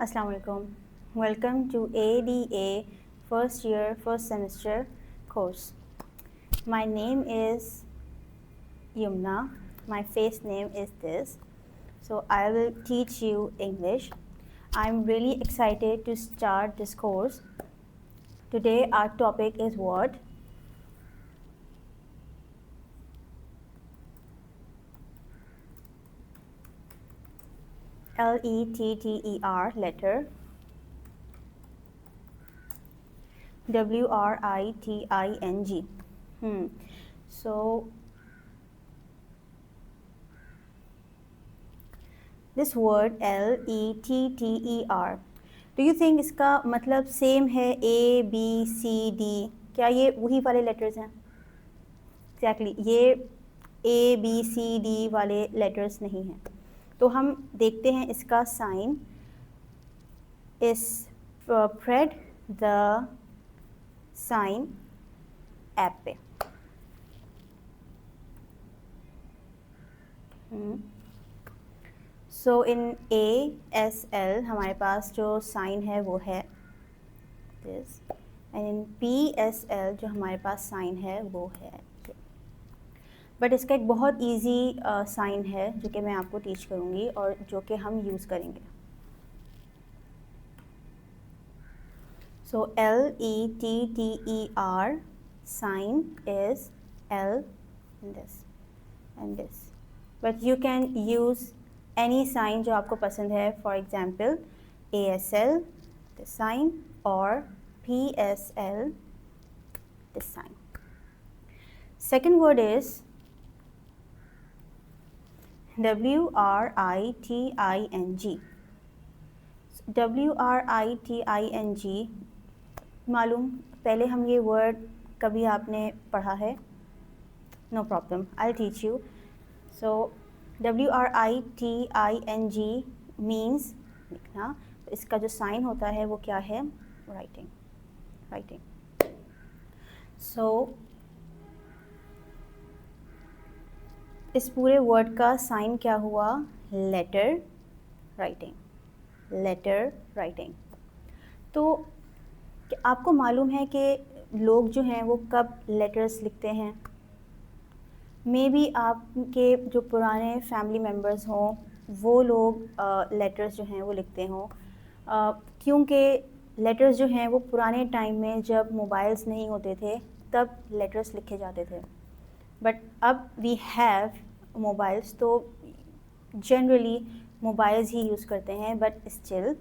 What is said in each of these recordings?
Assalamu alaikum. Welcome to ADA first year, first semester course. My name is Yumna. My face name is this. So I will teach you English. I'm really excited to start this course. Today our topic is what? Letter, letter. Writing. So this word letter, do you think इसका मतलब same है A, B, C, D? क्या ये वही वाले letters हैं? Exactly, ये A, B, C, D वाले लेटर्स नहीं हैं. तो हम देखते हैं इसका sign. Spread the sign app पे. सो इन ASL हमारे पास जो साइन है वो है दिस, एंड इन PSL जो हमारे पास साइन है वो है. बट इसका एक बहुत इजी साइन है जो कि मैं आपको टीच करूँगी और जो कि हम यूज़ करेंगे. So LETTER sign is L and this. But you can use any sign जो आपको पसंद है. For example, ASL this sign or PSL this sign. Second word is WRITING. WRITING मालूम, पहले हम ये वर्ड कभी आपने पढ़ा है? No problem, I'll teach you. So WRITING means लिखना. इसका जो साइन होता है वो क्या है? Writing. So इस पूरे वर्ड का साइन क्या हुआ? Letter writing. तो आपको मालूम है कि लोग जो हैं वो कब लेटर्स लिखते हैं? मे बी आपके जो पुराने फैमिली मेम्बर्स हों वो लोग लेटर्स जो हैं वो लिखते हों, क्योंकि लेटर्स जो हैं वो पुराने टाइम में जब मोबाइल्स नहीं होते थे तब लेटर्स लिखे जाते थे. बट अब वी हैव मोबाइल्स, तो जनरली मोबाइल्स ही यूज़ करते हैं. बट स्टिल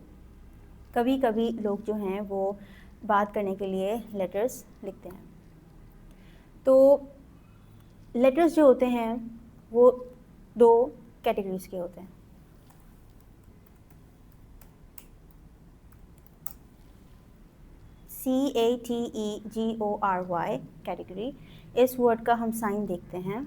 कभी कभी लोग जो हैं वो बात करने के लिए लेटर्स लिखते हैं. तो लेटर्स जो होते हैं वो दो कैटेगरीज के होते हैं. CATEGORY category. इस वर्ड का हम साइन देखते हैं.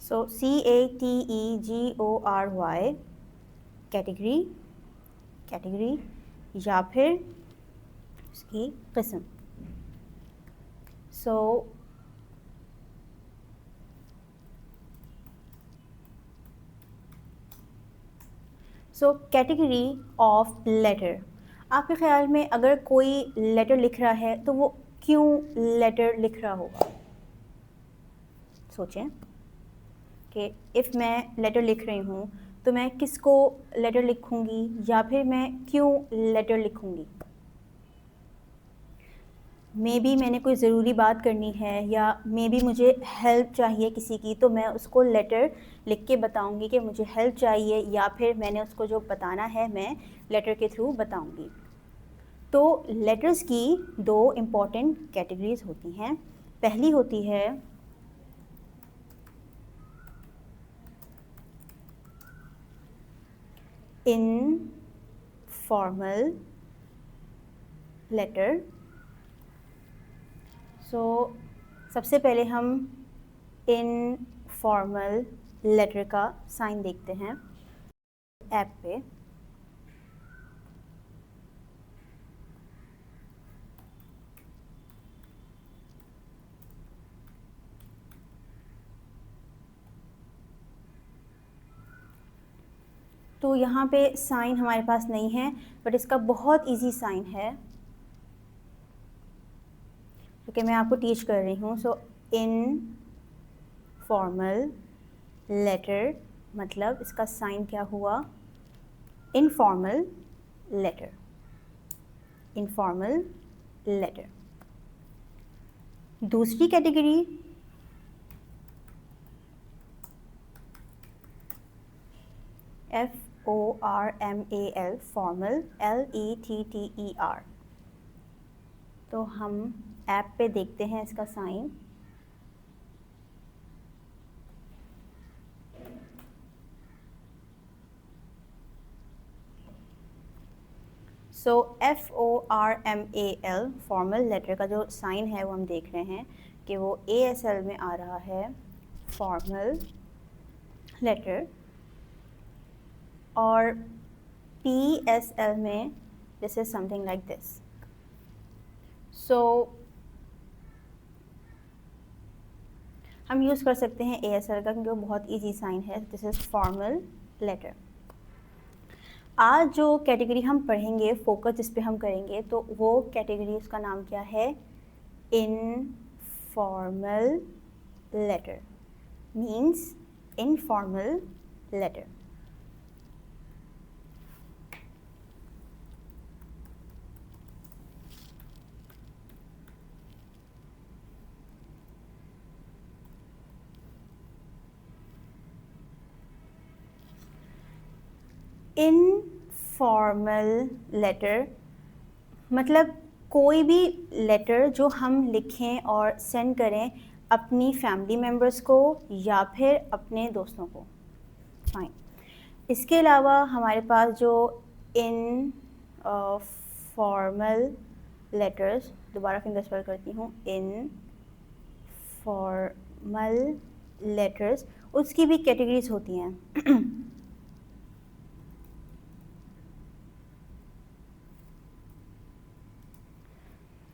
सो CATEGORY कैटेगरी या फिर उसकी किस्म. So category of letter. आपके ख़्याल में अगर कोई लेटर लिख रहा है तो वो क्यों लेटर लिख रहा होगा? सोचें कि इफ़ मैं लेटर लिख रही हूँ तो मैं किसको लेटर लिखूँगी या फिर मैं क्यों लेटर लिखूँगी? मे बी मैंने कोई ज़रूरी बात करनी है या मे बी मुझे हेल्प चाहिए किसी की, तो मैं उसको लेटर लिख के बताऊँगी कि मुझे हेल्प चाहिए, या फिर मैंने उसको जो बताना है मैं लेटर के थ्रू बताऊँगी. तो लेटर्स की दो इम्पॉर्टेंट कैटेगरीज होती हैं. पहली होती है इनफॉर्मल लेटर. सो सबसे पहले हम इनफॉर्मल लेटर का साइन देखते हैं ऐप पे. तो यहाँ पे साइन हमारे पास नहीं है, बट इसका बहुत इजी साइन है, क्योंकि मैं आपको टीच कर रही हूँ। सो इन फॉर्मल लेटर, मतलब इसका साइन क्या हुआ, इनफॉर्मल लेटर, इनफॉर्मल लेटर। दूसरी कैटेगरी FORMAL, फॉर्मल, LETTER। तो हम ऐप पे देखते हैं इसका साइन। सो FORMAL, फॉर्मल लेटर का जो साइन है वो हम देख रहे हैं कि वो ASL में आ रहा है, फॉर्मल लेटर, और PSL में this is something like this. So हम यूज़ कर सकते हैं ASL का, क्योंकि वो बहुत इजी साइन है। This is formal letter. आज जो कैटेगरी हम पढ़ेंगे, फोकस जिस पे हम करेंगे, तो वो कैटेगरी, उसका नाम क्या है, informal letter, means informal letter. Informal letter मतलब कोई भी लेटर जो हम लिखें और सेंड करें अपनी फैमिली मेम्बर्स को या फिर अपने दोस्तों को, फाइन। इसके अलावा हमारे पास जो इन फॉर्मल लेटर्स, दोबारा फिंगर स्पेल करती हूँ, इन फॉर्मल लेटर्स, उसकी भी कैटेगरीज होती हैं।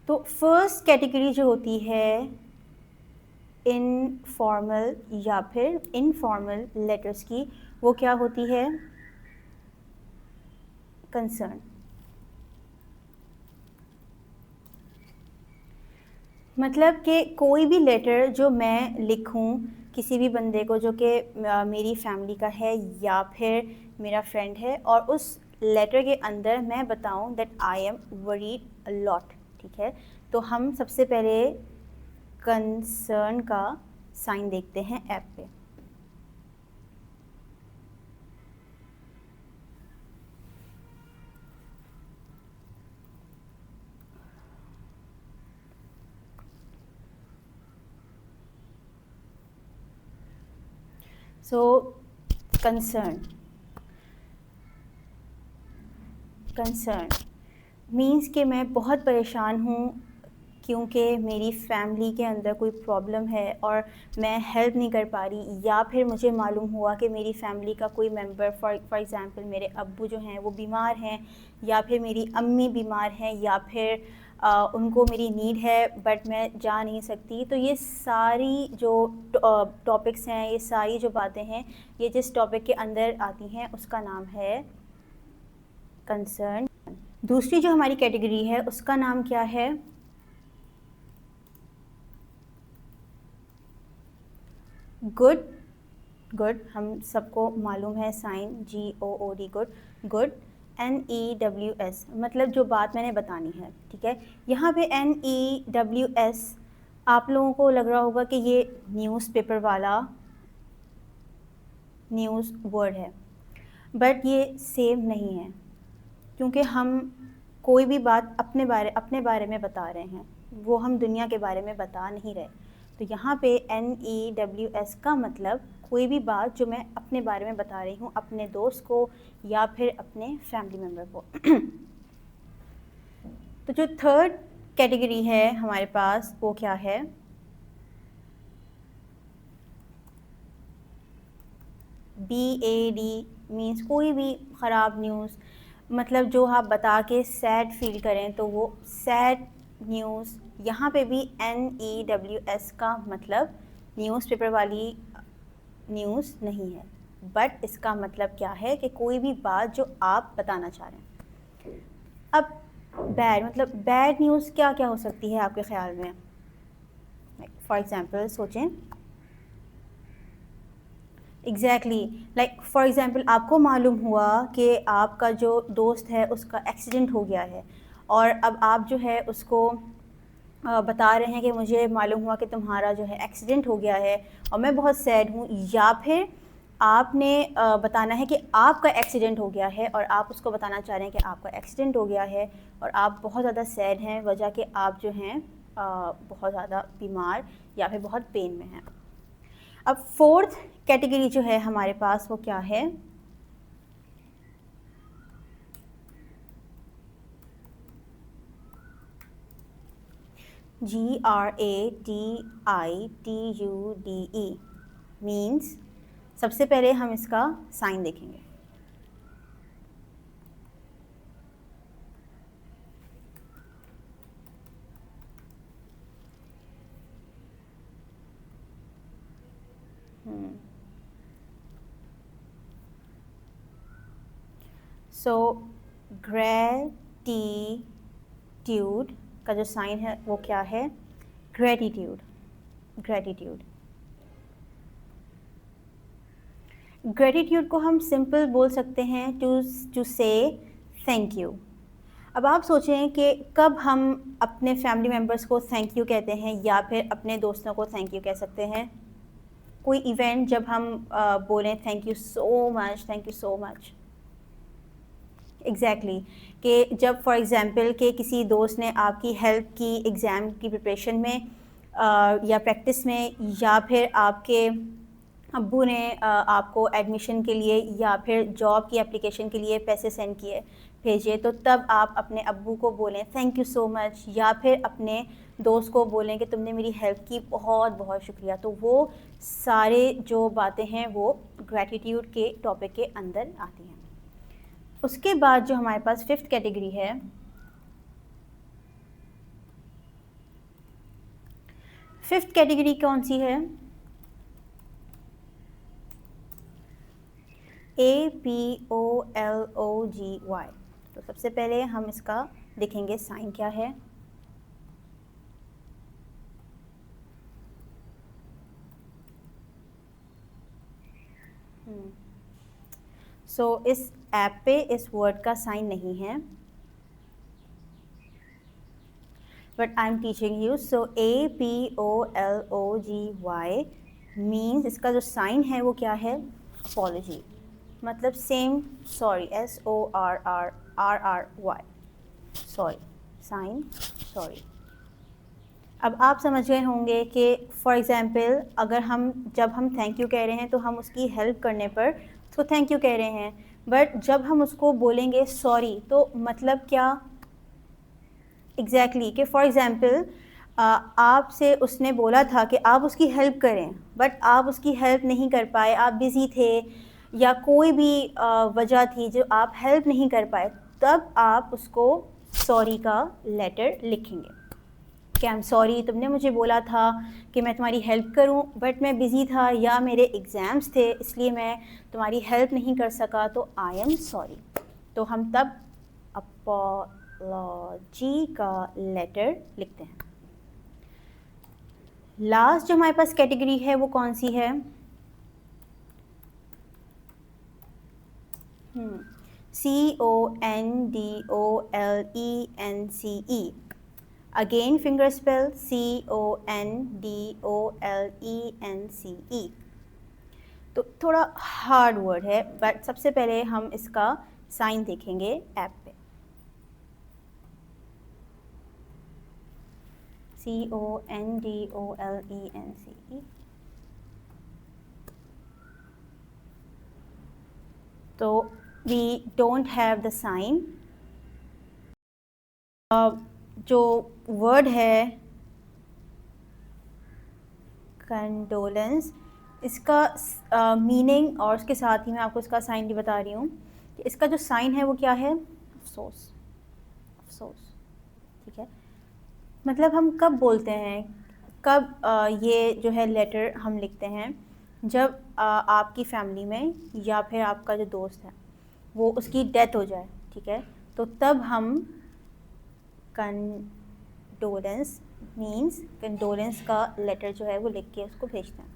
तो फर्स्ट कैटेगरी जो होती है इनफॉर्मल या फिर इनफॉर्मल लेटर्स की, वो क्या होती है, कंसर्न। मतलब कि कोई भी लेटर जो मैं लिखूं किसी भी बंदे को जो कि मेरी फैमिली का है या फिर मेरा फ्रेंड है, और उस लेटर के अंदर मैं बताऊं that I am worried a lot, ठीक है। तो हम सबसे पहले कंसर्न का साइन देखते हैं ऐप पे। सो कंसर्न मीन्स कि मैं बहुत परेशान हूँ क्योंकि मेरी फैमिली के अंदर कोई प्रॉब्लम है और मैं हेल्प नहीं कर पा रही, या फिर मुझे मालूम हुआ कि मेरी फैमिली का कोई मेंबर, फॉर एग्ज़ाम्पल मेरे अब्बू जो हैं वो बीमार हैं, या फिर मेरी अम्मी बीमार हैं, या फिर उनको मेरी नीड है बट मैं जा नहीं सकती। तो ये सारी जो टॉपिक्स हैं, ये सारी जो बातें हैं, ये जिस टॉपिक के अंदर आती हैं उसका नाम है कंसर्न। दूसरी जो हमारी कैटेगरी है उसका नाम क्या है, गुड। हम सबको मालूम है साइन GOOD, गुड। NEWS मतलब जो बात मैंने बतानी है, ठीक है। यहाँ पे NEWS आप लोगों को लग रहा होगा कि ये न्यूज़पेपर वाला न्यूज़ वर्ड है, बट ये सेम नहीं है, क्योंकि हम कोई भी बात अपने बारे में बता रहे हैं, वो हम दुनिया के बारे में बता नहीं रहे। तो यहाँ पे NEWS का मतलब कोई भी बात जो मैं अपने बारे में बता रही हूँ, अपने दोस्त को या फिर अपने फैमिली मेम्बर को। तो जो थर्ड कैटेगरी है हमारे पास वो क्या है, BAD मीन्स कोई भी ख़राब न्यूज़, मतलब जो आप बता के सैड फील करें, तो वो सैड न्यूज़। यहाँ पे भी NEWS का मतलब न्यूज़पेपर वाली न्यूज़ नहीं है, बट इसका मतलब क्या है कि कोई भी बात जो आप बताना चाह रहे हैं। अब बैड मतलब बैड न्यूज़ क्या क्या हो सकती है आपके ख़्याल में? फॉर एग्ज़ाम्पल सोचें। एग्जैक्टली लाइक फॉर एग्ज़ाम्पल आपको मालूम हुआ कि आपका जो दोस्त है उसका एक्सीडेंट हो गया है, और अब आप जो है उसको बता रहे हैं कि मुझे मालूम हुआ कि तुम्हारा जो है एक्सीडेंट हो गया है और मैं बहुत सैड हूँ, या फिर आपने बताना है कि आपका एक्सीडेंट हो गया है और आप उसको बताना चाह रहे हैं कि आपका एक्सीडेंट हो गया है और आप बहुत ज़्यादा सैड हैं, वजह कि आप जो हैं बहुत ज़्यादा बीमार या फिर बहुत पेन में हैं। अब फोर्थ कैटेगरी जो है हमारे पास वो क्या है? GRATITUDE मीन्स, सबसे पहले हम इसका साइन देखेंगे। सो ग्रेटिट्यूड का जो साइन है वो क्या है? ग्रेटिट्यूड। ग्रेटिट्यूड ग्रेटिट्यूड को हम सिंपल बोल सकते हैं टू से थैंक यू। अब आप सोचें कि कब हम अपने फैमिली मेम्बर्स को थैंक यू कहते हैं या फिर अपने दोस्तों को थैंक यू कह सकते हैं? कोई इवेंट जब हम बोलें thank you so much. Exactly कि जब फॉर एग्ज़ाम्पल कि किसी दोस्त ने आपकी हेल्प की एग्ज़ाम की प्रिपरेशन में या प्रैक्टिस में, या फिर आपके अब्बू ने आपको एडमिशन के लिए या फिर जॉब की एप्लीकेशन के लिए पैसे सेंड किए भेजे, तो तब आप अपने अब्बू को बोलें थैंक यू सो मच, या फिर अपने दोस्त को बोलें कि तुमने मेरी हेल्प की, बहुत बहुत शुक्रिया। तो वो सारे जो बातें हैं वो ग्रैटिट्यूड के टॉपिक के अंदर आती हैं। उसके बाद जो हमारे पास फिफ्थ कैटेगरी है, फिफ्थ कैटेगरी कौन सी है? APOLOGY। तो सबसे पहले हम इसका देखेंगे साइन क्या है। सो इस ऐप पे इस वर्ड का साइन नहीं है, but I am teaching you. So APOLOGY means इसका जो साइन है वो क्या है? अपॉलॉजी, मतलब same sorry, SORRRRY, sorry, sign sorry. अब आप समझ गए होंगे कि फॉर एग्ज़ाम्पल अगर जब हम थैंक यू कह रहे हैं तो हम उसकी हेल्प करने पर उसको थैंक यू कह रहे हैं, बट जब हम उसको बोलेंगे सॉरी तो मतलब क्या? एग्जैक्टली कि फॉर एग्ज़ाम्पल आपसे उसने बोला था कि आप उसकी हेल्प करें, बट आप उसकी हेल्प नहीं कर पाए, आप बिज़ी थे या कोई भी वजह थी जो आप हेल्प नहीं कर पाए, तब आप उसको सॉरी का लेटर लिखेंगे कि आई एम सॉरी, तुमने मुझे बोला था कि मैं तुम्हारी हेल्प करूं, बट मैं बिज़ी था या मेरे एग्ज़ाम्स थे इसलिए मैं तुम्हारी हेल्प नहीं कर सका, तो आई एम सॉरी। तो हम तब अपॉलॉजी का लेटर लिखते हैं। लास्ट जो हमारे पास कैटेगरी है वो कौन सी है? CONDOLENCE। Again finger spell CONDOLENCE। तो थोड़ा हार्ड वर्ड है, बट सबसे पहले हम इसका साइन देखेंगे ऐप पे। CONDOLENCE। तो we don't have the sign. जो वर्ड है कंडोलेंस, इसका मीनिंग और उसके साथ ही मैं आपको इसका साइन भी बता रही हूँ कि इसका जो साइन है वो क्या है? अफसोस। अफसोस, ठीक है। मतलब हम कब बोलते हैं, कब ये जो है लेटर हम लिखते हैं? जब आपकी फैमिली में या फिर आपका जो दोस्त है वो उसकी डेथ हो जाए, ठीक है, तो तब हम कंडोलेंस का लेटर जो है वो लिख के उसको भेजते हैं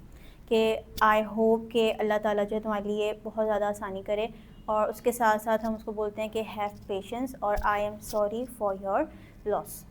कि आई होप कि अल्लाह ताला जो है तुम्हारे लिए बहुत ज़्यादा आसानी करे, और उसके साथ साथ हम उसको बोलते हैं कि हैव पेशेंस और I am sorry for your loss.